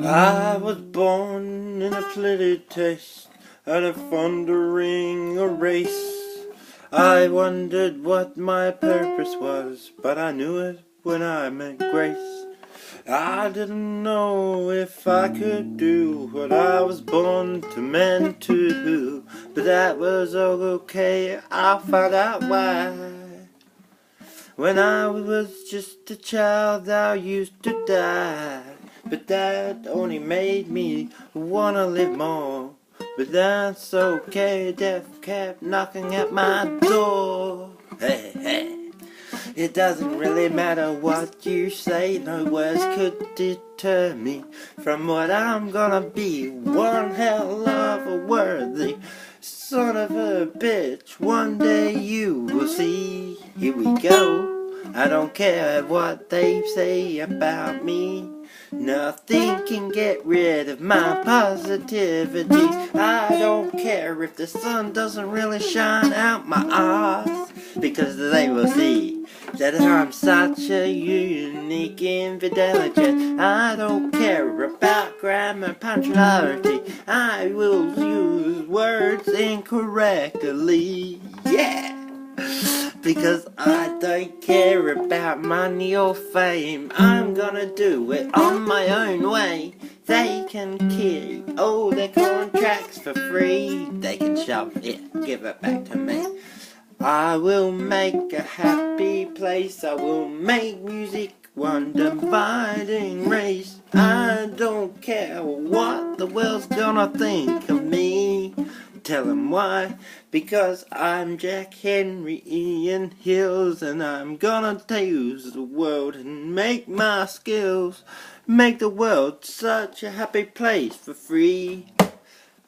I was born in a pretty taste, at a thundering race. I wondered what my purpose was, but I knew it when I met Grace. I didn't know if I could do what I was born to meant to, but that was all okay, I'll find out why. When I was just a child, I used to die, but that only made me wanna live more. But that's okay, death kept knocking at my door. Hey, hey. It doesn't really matter what you say, no words could deter me from what I'm gonna be. One hell of a worthy son of a bitch, one day you will see. Here we go. I don't care what they say about me, nothing can get rid of my positivity. I don't care if the sun doesn't really shine out my eyes, because they will see that I'm such a unique infidelity. I don't care about grammar punctuality, I will use words incorrectly. Yeah! Because I don't care about money or fame, I'm gonna do it on my own way. They can keep all their contracts for free, they can shove it, give it back to me. I will make a happy place, I will make music one dividing race. I don't care what the world's gonna think of me. Tell them why, because I'm Jack Henry Ian Hills, and I'm gonna use the world and make my skills make the world such a happy place for free.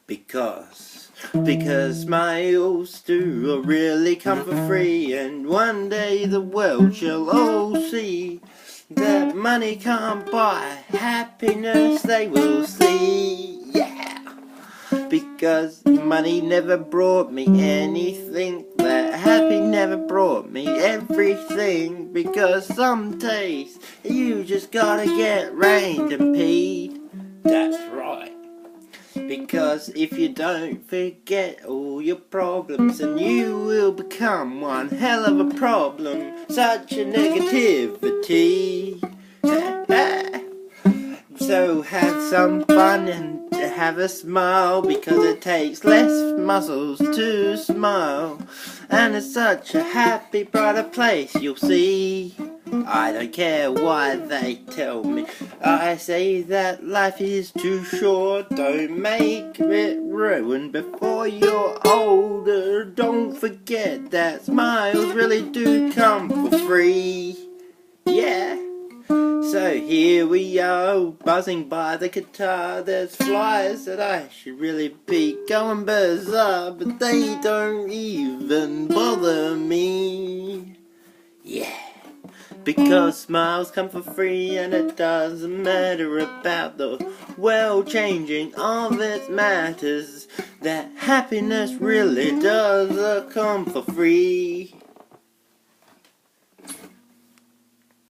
Because my oyster will really come for free, and one day the world shall all see that money can't buy happiness, they will see. Yeah! Because money never brought me anything, that happy never brought me everything. Because some days you just gotta get rained and peed. That's right. Because if you don't forget all your problems, then you will become one hell of a problem. Such a negativity. So have some fun and have a smile, because it takes less muscles to smile, and it's such a happy, brighter place you'll see. I don't care what they tell me, I say that life is too short, don't make it ruin before you're older. Don't forget that smiles really do come for free. Yeah. So here we are, buzzing by the guitar. There's flies that I should really be going bizarre, but they don't even bother me. Yeah, because smiles come for free, and it doesn't matter about the world changing. All that matters, that happiness really does come for free.